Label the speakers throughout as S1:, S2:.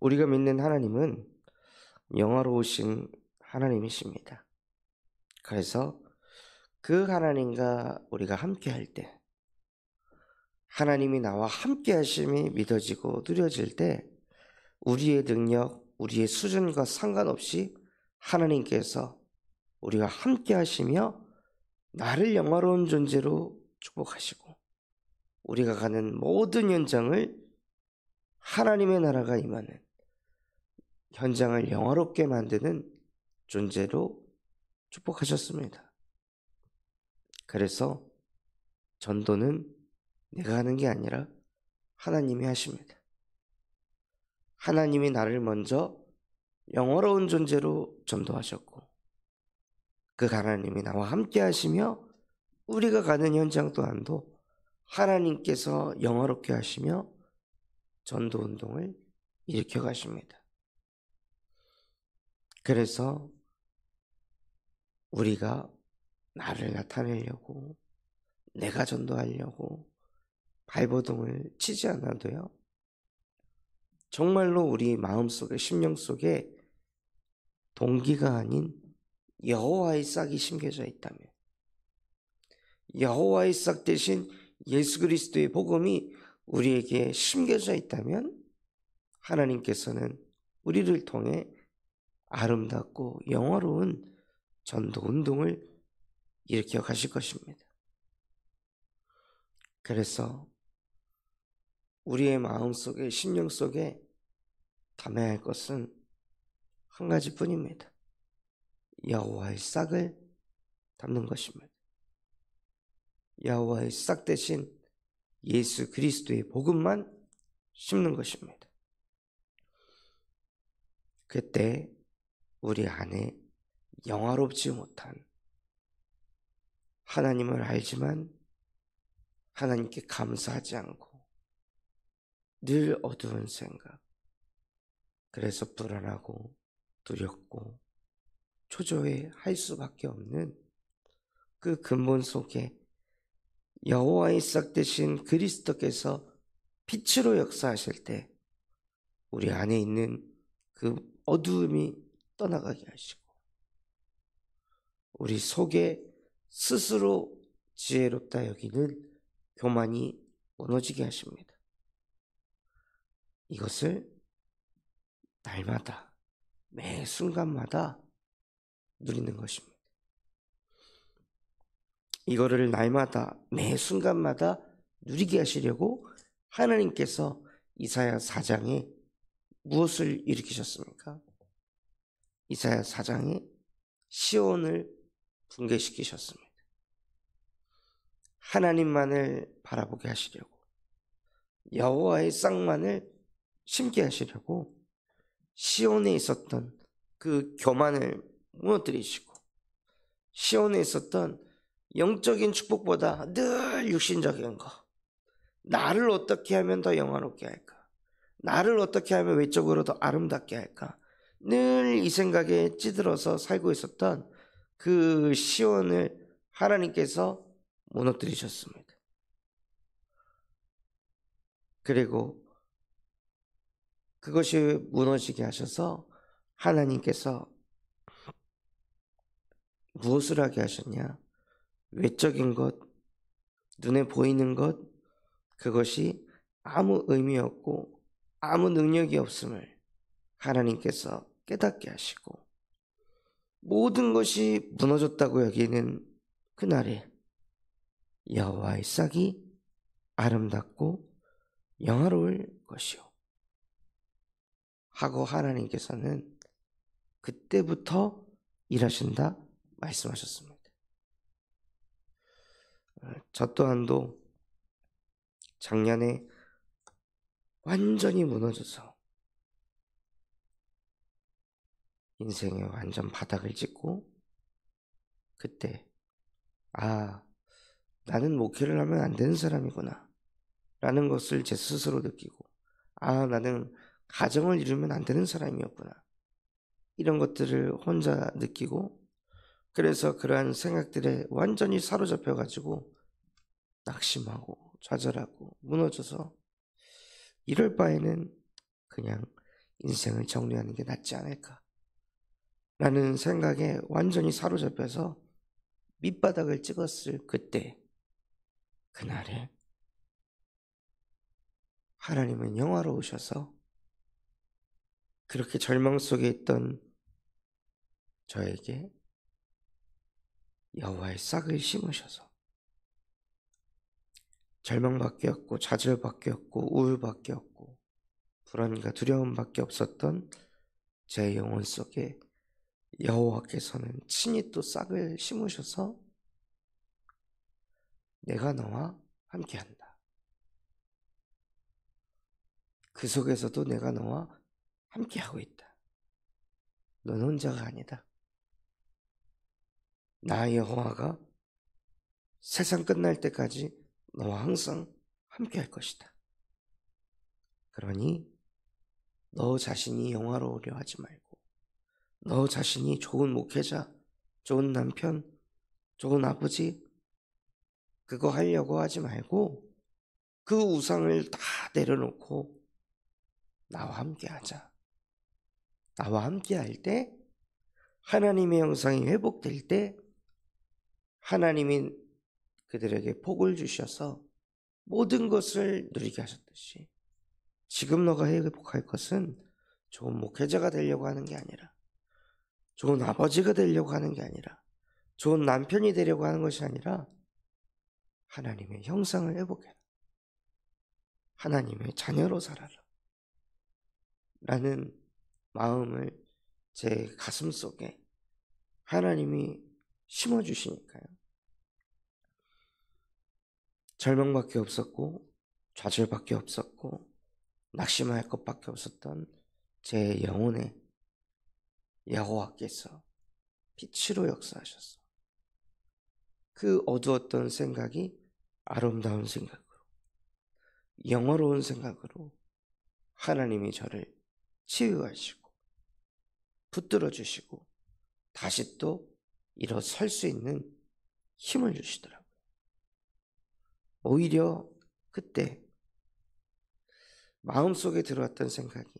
S1: 우리가 믿는 하나님은 영화로우신 하나님이십니다. 그래서 그 하나님과 우리가 함께 할 때, 하나님이 나와 함께 하심이 믿어지고 누려질 때, 우리의 능력, 우리의 수준과 상관없이 하나님께서 우리가 함께 하시며 나를 영화로운 존재로 축복하시고, 우리가 가는 모든 현장을 하나님의 나라가 임하는 현장을 영화롭게 만드는 존재로 축복하셨습니다. 그래서 전도는 내가 하는 게 아니라 하나님이 하십니다. 하나님이 나를 먼저 영화로운 존재로 전도하셨고, 그 하나님이 나와 함께 하시며 우리가 가는 현장 또한도 하나님께서 영화롭게 하시며 전도 운동을 일으켜 가십니다. 그래서 우리가 나를 나타내려고, 내가 전도하려고 발버둥을 치지 않아도요, 정말로 우리 마음속에, 심령 속에 동기가 아닌 여호와의 싹이 심겨져 있다면, 여호와의 싹 대신 예수 그리스도의 복음이 우리에게 심겨져 있다면, 하나님께서는 우리를 통해 아름답고 영화로운 전도 운동을 일으켜 가실 것입니다. 그래서 우리의 마음속에, 심령 속에 담아야 할 것은 한 가지뿐입니다. 여호와의 싹을 담는 것입니다. 여호와의 싹 대신 예수 그리스도의 복음만 심는 것입니다. 그때 우리 안에 영화롭지 못한, 하나님을 알지만 하나님께 감사하지 않고 늘 어두운 생각, 그래서 불안하고 두렵고 초조해할 수밖에 없는 그 근본 속에 여호와의 싹 대신 그리스도께서 빛으로 역사하실 때 우리 안에 있는 그 어두움이 떠나가게 하시고, 우리 속에 스스로 지혜롭다 여기는 교만이 무너지게 하십니다. 이것을 날마다, 매 순간마다 누리는 것입니다. 이거를 날마다, 매 순간마다 누리게 하시려고 하나님께서 이사야 4장에 무엇을 일으키셨습니까? 이사야 4장에 시온을 붕괴시키셨습니다. 하나님만을 바라보게 하시려고, 여호와의 싹만을 심게 하시려고 시온에 있었던 그 교만을 무너뜨리시고, 시온에 있었던 영적인 축복보다 늘 육신적인 거, 나를 어떻게 하면 더 영화롭게 할까, 나를 어떻게 하면 외적으로 더 아름답게 할까, 늘 이 생각에 찌들어서 살고 있었던 그 시온을 하나님께서 무너뜨리셨습니다. 그리고 그것이 무너지게 하셔서 하나님께서 무엇을 하게 하셨냐? 외적인 것, 눈에 보이는 것, 그것이 아무 의미 없고 아무 능력이 없음을 하나님께서 깨닫게 하시고, 모든 것이 무너졌다고 여기는 그날에 여호와의 싹이 아름답고 영화로울 것이요 하고 하나님께서는 그때부터 일하신다 말씀하셨습니다. 저 또한도 작년에 완전히 무너져서 인생에 완전 바닥을 찍고, 그때 나는 목회를 하면 안 되는 사람이구나 라는 것을 제 스스로 느끼고, 나는 가정을 이루면 안 되는 사람이었구나, 이런 것들을 혼자 느끼고, 그래서 그러한 생각들에 완전히 사로잡혀 가지고 낙심하고 좌절하고 무너져서, 이럴 바에는 그냥 인생을 정리하는 게 낫지 않을까 라는 생각에 완전히 사로잡혀서 밑바닥을 찍었을 그때, 그날에 하나님은 영화로우셔서 그렇게 절망 속에 있던 저에게 여호와의 싹을 심으셔서 절망밖에 없고 좌절밖에 없고 우울밖에 없고 불안과 두려움밖에 없었던 제 영혼 속에 여호와께서는 친히 또 싹을 심으셔서 내가 너와 함께한다. 그 속에서도 내가 너와 함께하고 있다. 넌 혼자가 아니다. 나 여호와가 세상 끝날 때까지 너와 항상 함께할 것이다. 그러니 너 자신이 영화로우려 하지 말고 너 자신이 좋은 목회자, 좋은 남편, 좋은 아버지 그거 하려고 하지 말고 그 우상을 다 내려놓고 나와 함께하자. 나와 함께할 때 하나님의 형상이 회복될 때 하나님이 그들에게 복을 주셔서 모든 것을 누리게 하셨듯이 지금 너가 회복할 것은 좋은 목회자가 되려고 하는 게 아니라 좋은 아버지가 되려고 하는 게 아니라 좋은 남편이 되려고 하는 것이 아니라 하나님의 형상을 회복해라. 하나님의 자녀로 살아라. 라는 마음을 제 가슴 속에 하나님이 심어주시니까요. 절망밖에 없었고 좌절밖에 없었고 낙심할 것밖에 없었던 제 영혼에 여호와께서 빛으로 역사하셔서 그 어두웠던 생각이 아름다운 생각으로 영어로운 생각으로 하나님이 저를 치유하시고 붙들어 주시고 다시 또 일어설 수 있는 힘을 주시더라고요. 오히려 그때 마음속에 들어왔던 생각이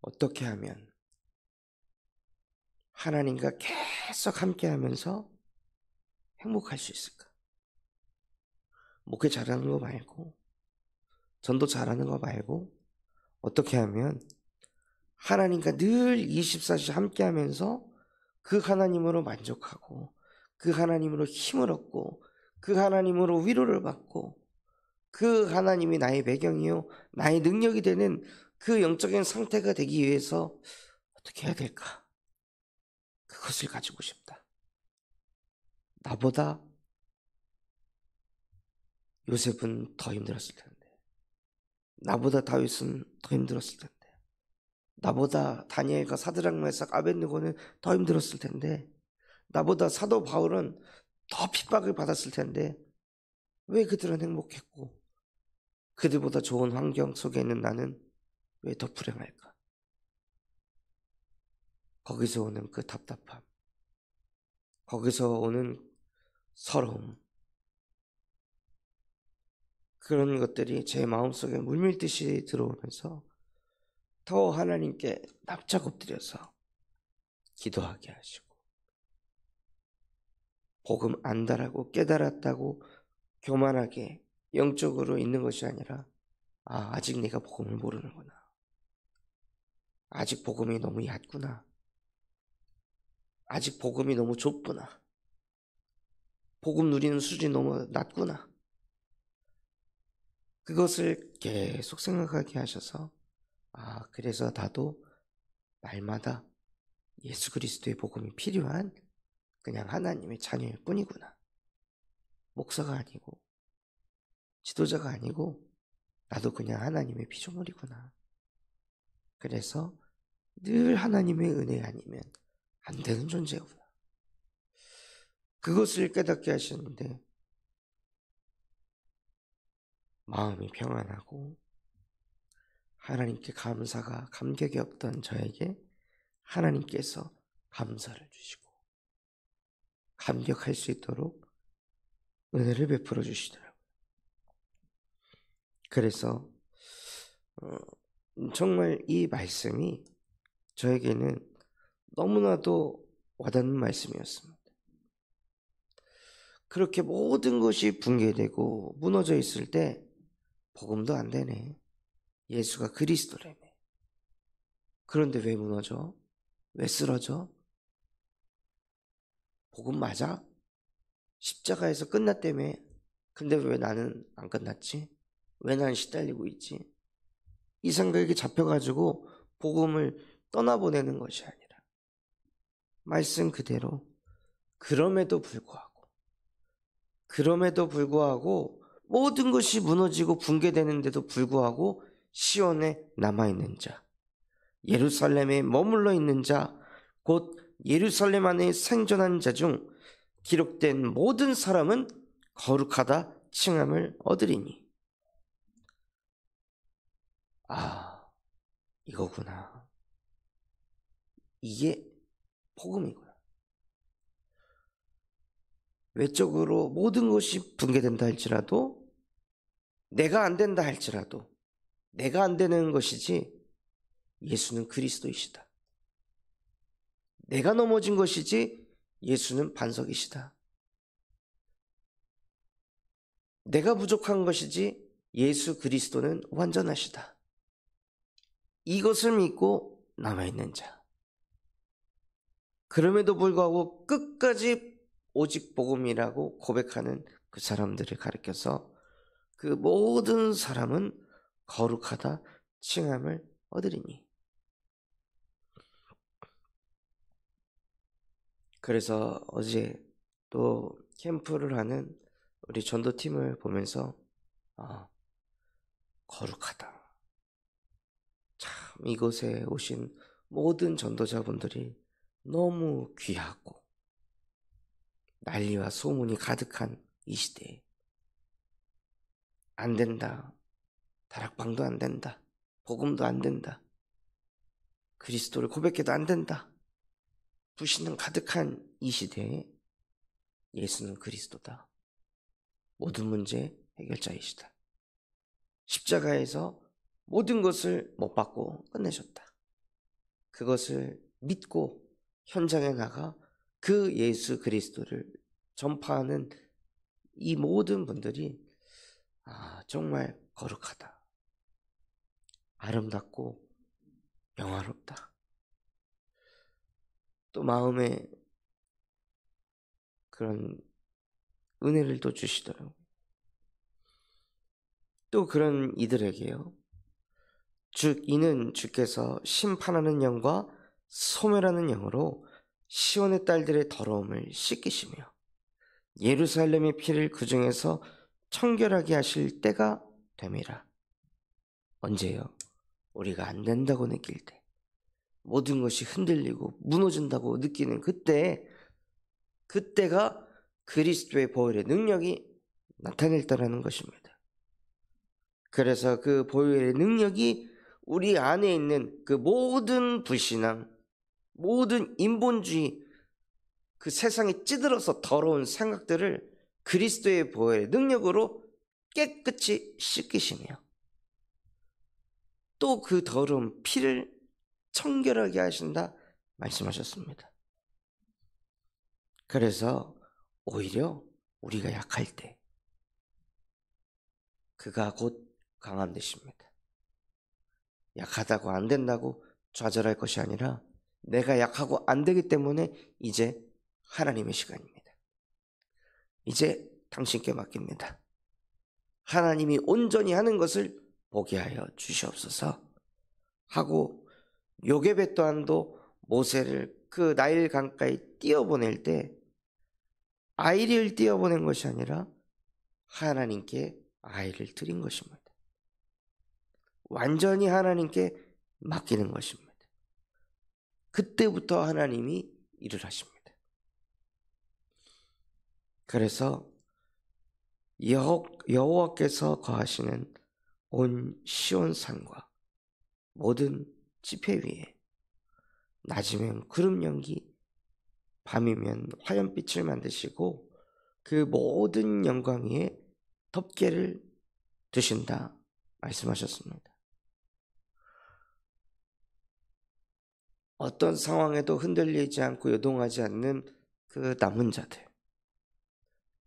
S1: 어떻게 하면 하나님과 계속 함께하면서 행복할 수 있을까? 목회 잘하는 거 말고 전도 잘하는 거 말고 어떻게 하면 하나님과 늘 24시간 함께하면서 그 하나님으로 만족하고 그 하나님으로 힘을 얻고 그 하나님으로 위로를 받고 그 하나님이 나의 배경이요 나의 능력이 되는 그 영적인 상태가 되기 위해서 어떻게 해야 될까? 그것을 가지고 싶다. 나보다 요셉은 더 힘들었을 텐데 나보다 다윗은 더 힘들었을 텐데 나보다 다니엘과 사드락 메삭 아벳느고는 더 힘들었을 텐데 나보다 사도 바울은 더 핍박을 받았을 텐데 왜 그들은 행복했고 그들보다 좋은 환경 속에 있는 나는 왜 더 불행할까? 거기서 오는 그 답답함, 거기서 오는 서러움, 그런 것들이 제 마음속에 물밀듯이 들어오면서 더 하나님께 납작 엎드려서 기도하게 하시고 복음 안다라고 깨달았다고 교만하게 영적으로 있는 것이 아니라 아직 네가 복음을 모르는구나. 아직 복음이 너무 얕구나. 아직 복음이 너무 좁구나. 복음 누리는 수준이 너무 낮구나. 그것을 계속 생각하게 하셔서 그래서 나도 날마다 예수 그리스도의 복음이 필요한 그냥 하나님의 자녀일 뿐이구나. 목사가 아니고 지도자가 아니고 나도 그냥 하나님의 피조물이구나. 그래서 늘 하나님의 은혜 아니면 안 되는 존재구나. 그것을 깨닫게 하셨는데 마음이 평안하고 하나님께 감사가 감격이 없던 저에게 하나님께서 감사를 주시고 감격할 수 있도록 은혜를 베풀어 주시더라고요. 그래서 정말 이 말씀이 저에게는 너무나도 와닿는 말씀이었습니다. 그렇게 모든 것이 붕괴되고 무너져 있을 때 복음도 안 되네. 예수가 그리스도라며. 그런데 왜 무너져? 왜 쓰러져? 복음 맞아? 십자가에서 끝났다며. 근데 왜 나는 안 끝났지? 왜 난 시달리고 있지? 이 생각에 잡혀가지고 복음을 떠나보내는 것이 아니라 말씀 그대로 그럼에도 불구하고 모든 것이 무너지고 붕괴되는데도 불구하고 시온에 남아있는 자, 예루살렘에 머물러 있는 자, 곧 예루살렘 안에 생존한 자 중 기록된 모든 사람은 거룩하다 칭함을 얻으리니. 아, 이거구나. 이게 복음이구나. 외적으로 모든 것이 붕괴된다 할지라도, 내가 안 된다 할지라도, 내가 안 되는 것이지 예수는 그리스도이시다. 내가 넘어진 것이지 예수는 반석이시다. 내가 부족한 것이지 예수 그리스도는 완전하시다. 이것을 믿고 남아있는 자. 그럼에도 불구하고 끝까지 오직 복음이라고 고백하는 그 사람들을 가리켜서 그 모든 사람은 거룩하다 칭함을 얻으리니. 그래서 어제 또 캠프를 하는 우리 전도팀을 보면서 거룩하다. 참 이곳에 오신 모든 전도자분들이 너무 귀하고 난리와 소문이 가득한 이 시대에 안 된다. 다락방도 안 된다. 복음도 안 된다. 그리스도를 고백해도 안 된다. 불신앙 가득한 이 시대에 예수는 그리스도다. 모든 문제 해결자이시다. 십자가에서 모든 것을 못 받고 끝내셨다. 그것을 믿고 현장에 나가 그 예수 그리스도를 전파하는 이 모든 분들이 정말 거룩하다. 아름답고 영화롭다. 또 마음에 그런 은혜를 또 주시더라고요. 또 그런 이들에게요. 즉 이는 주께서 심판하는 영과 소멸하는 영으로 시온의 딸들의 더러움을 씻기시며 예루살렘의 피를 그 중에서 청결하게 하실 때가 됨이라. 언제요? 우리가 안 된다고 느낄 때, 모든 것이 흔들리고 무너진다고 느끼는 그때가 그리스도의 보혈의 능력이 나타낼 때라는 것입니다. 그래서 그 보혈의 능력이 우리 안에 있는 그 모든 불신앙, 모든 인본주의, 그 세상에 찌들어서 더러운 생각들을 그리스도의 보혈의 능력으로 깨끗이 씻기시며 또 그 더러운 피를 청결하게 하신다 말씀하셨습니다. 그래서 오히려 우리가 약할 때 그가 곧 강함 되십니다. 약하다고 안 된다고 좌절할 것이 아니라 내가 약하고 안 되기 때문에 이제 하나님의 시간입니다. 이제 당신께 맡깁니다. 하나님이 온전히 하는 것을 보게 하여 주시옵소서 하고 요게벳 또한도 모세를 그 나일 강가에 띄어보낼 때 아이를 띄어보낸 것이 아니라 하나님께 아이를 드린 것입니다. 완전히 하나님께 맡기는 것입니다. 그때부터 하나님이 일을 하십니다. 그래서 여호와께서 거하시는 온 시온산과 모든 지폐 위에 낮이면 구름 연기, 밤이면 화염빛을 만드시고 그 모든 영광 위에 덮개를 두신다 말씀하셨습니다. 어떤 상황에도 흔들리지 않고 요동하지 않는 그 남은 자들,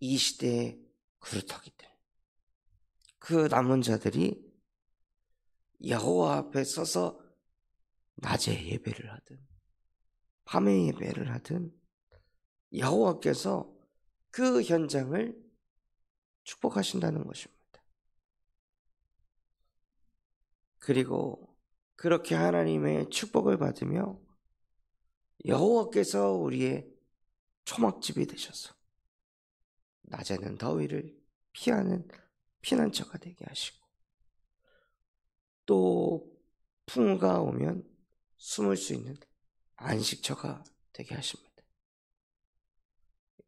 S1: 이 시대의 그루터기들, 그 남은 자들이 여호와 앞에 서서 낮에 예배를 하든 밤에 예배를 하든 여호와께서 그 현장을 축복하신다는 것입니다. 그리고 그렇게 하나님의 축복을 받으며 여호와께서 우리의 초막집이 되셔서 낮에는 더위를 피하는 피난처가 되게 하시고 또 풍우가 오면 숨을 수 있는 안식처가 되게 하십니다.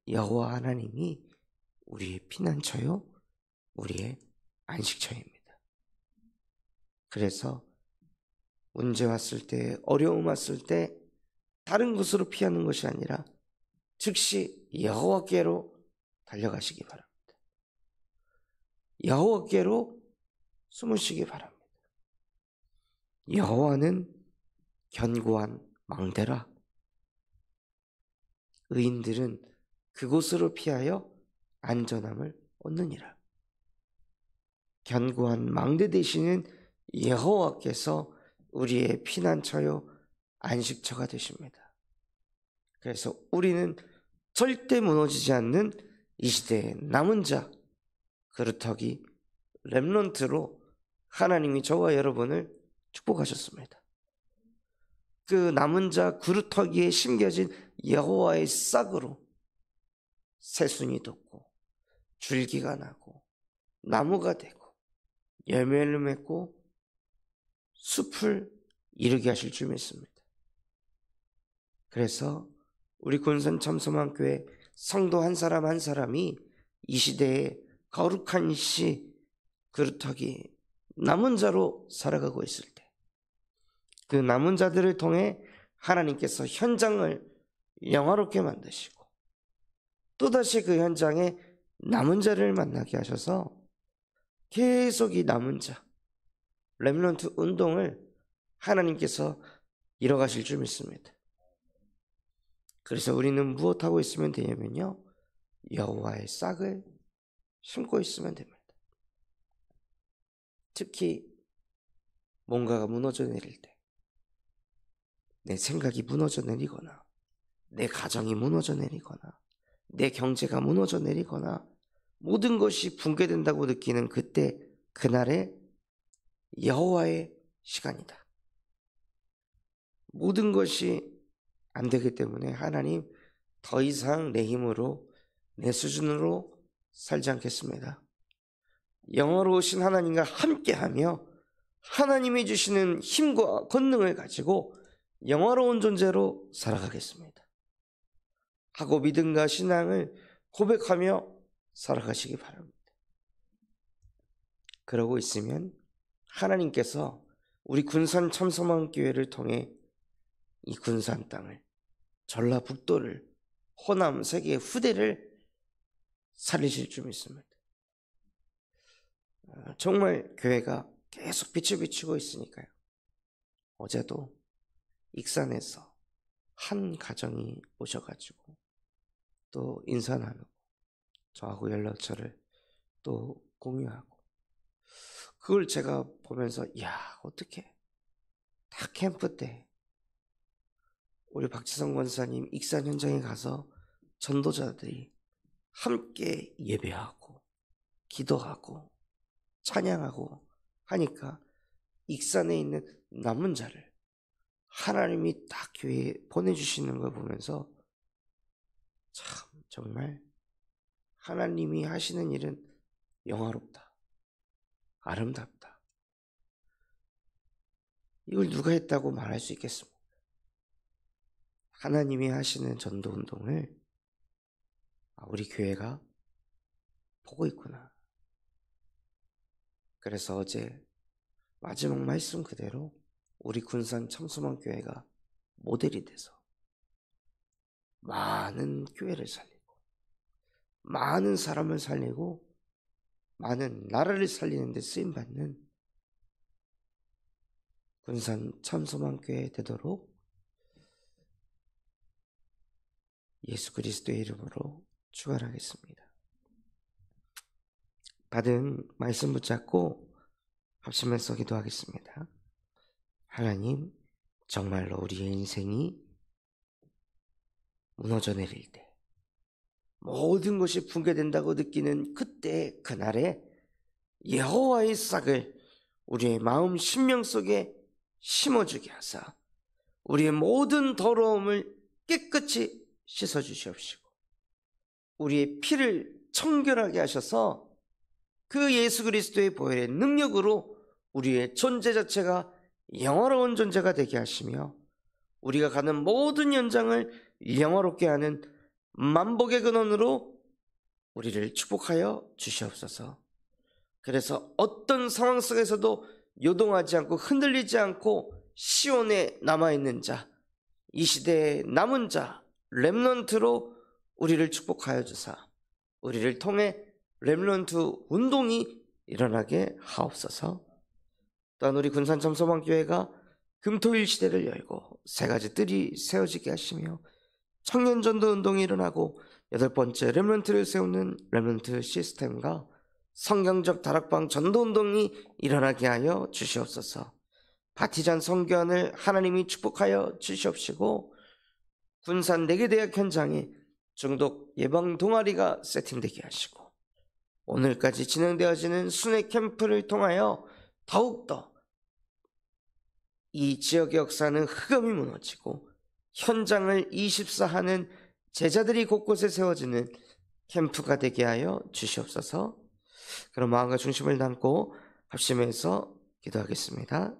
S1: 여호와 하나님이 우리의 피난처요, 우리의 안식처입니다. 그래서 문제 왔을 때, 어려움 왔을 때 다른 곳으로 피하는 것이 아니라 즉시 여호와께로 달려가시기 바랍니다. 여호와께로 숨으시기 바랍니다. 여호와는 견고한 망대라. 의인들은 그곳으로 피하여 안전함을 얻느니라. 견고한 망대 되시는 여호와께서 우리의 피난처요 안식처가 되십니다. 그래서 우리는 절대 무너지지 않는 이 시대의 남은 자, 그루터기, 렘넌트로 하나님이 저와 여러분을 축복하셨습니다. 그 남은 자 그루터기에 심겨진 여호와의 싹으로 새순이 돋고 줄기가 나고 나무가 되고 열매를 맺고 숲을 이루게 하실 줄 믿습니다. 그래서 우리 군산 참소망교회 성도 한 사람 한 사람이 이 시대에 거룩한 시 그루터기 남은 자로 살아가고 있을 때 그 남은 자들을 통해 하나님께서 현장을 영화롭게 만드시고 또다시 그 현장에 남은 자를 만나게 하셔서 계속 이 남은 자 렘넌트 운동을 하나님께서 이뤄가실 줄 믿습니다. 그래서 우리는 무엇하고 있으면 되냐면요, 여호와의 싹을 심고 있으면 됩니다. 특히 뭔가가 무너져 내릴 때, 내 생각이 무너져 내리거나 내 가정이 무너져 내리거나 내 경제가 무너져 내리거나 모든 것이 붕괴된다고 느끼는 그때, 그날에 여호와의 시간이다. 모든 것이 안 되기 때문에 하나님, 더 이상 내 힘으로 내 수준으로 살지 않겠습니다. 영화로우신 하나님과 함께하며 하나님이 주시는 힘과 권능을 가지고 영화로운 존재로 살아가겠습니다 하고 믿음과 신앙을 고백하며 살아가시기 바랍니다. 그러고 있으면 하나님께서 우리 군산 참소망교회를 통해 이 군산 땅을, 전라북도를, 호남 세계 후대를 살리실 줄 믿습니다. 정말 교회가 계속 빛을 비추고 있으니까요. 어제도 익산에서 한 가정이 오셔가지고 또 인사 나누고 저하고 연락처를 또 공유하고, 그걸 제가 보면서 야, 어떻게 다 캠프 때 우리 박지성 권사님 익산 현장에 가서 전도자들이 함께 예배하고 기도하고 찬양하고 하니까 익산에 있는 남은 자를 하나님이 딱 교회에 보내주시는 걸 보면서 참 정말 하나님이 하시는 일은 영화롭다, 아름답다. 이걸 누가 했다고 말할 수 있겠습니까? 하나님이 하시는 전도운동을 우리 교회가 보고 있구나. 그래서 어제 마지막 말씀 그대로 우리 군산 참소망교회가 모델이 돼서 많은 교회를 살리고 많은 사람을 살리고 많은 나라를 살리는 데 쓰임받는 군산 참소망교회 되도록 예수 그리스도의 이름으로 축원하겠습니다. 받은 말씀 붙잡고 합심해서 기도하겠습니다. 하나님, 정말로 우리의 인생이 무너져 내릴 때, 모든 것이 붕괴된다고 느끼는 그때 그날에 여호와의 싹을 우리의 마음 심령 속에 심어주게 하사 우리의 모든 더러움을 깨끗이 씻어주시옵시고 우리의 피를 청결하게 하셔서 그 예수 그리스도의 보혈의 능력으로 우리의 존재 자체가 영화로운 존재가 되게 하시며 우리가 가는 모든 현장을 영화롭게 하는 만복의 근원으로 우리를 축복하여 주시옵소서. 그래서 어떤 상황 속에서도 요동하지 않고 흔들리지 않고 시온에 남아있는 자, 이 시대에 남은 자, 렘넌트로 우리를 축복하여 주사 우리를 통해 렘넌트 운동이 일어나게 하옵소서. 또한 우리 군산참소망교회가 금토일 시대를 열고 세 가지 뜰이 세워지게 하시며 청년전도 운동이 일어나고 8번째 렘넌트를 세우는 렘넌트 시스템과 성경적 다락방 전도 운동이 일어나게 하여 주시옵소서. 바티잔 성교안을 하나님이 축복하여 주시옵시고 군산 4개 대학 현장에 중독 예방 동아리가 세팅되게 하시고 오늘까지 진행되어지는 순회 캠프를 통하여 더욱더 이 지역의 역사는 흑암이 무너지고 현장을 24하는 제자들이 곳곳에 세워지는 캠프가 되게 하여 주시옵소서. 그럼 마음과 중심을 담고 합심해서 기도하겠습니다.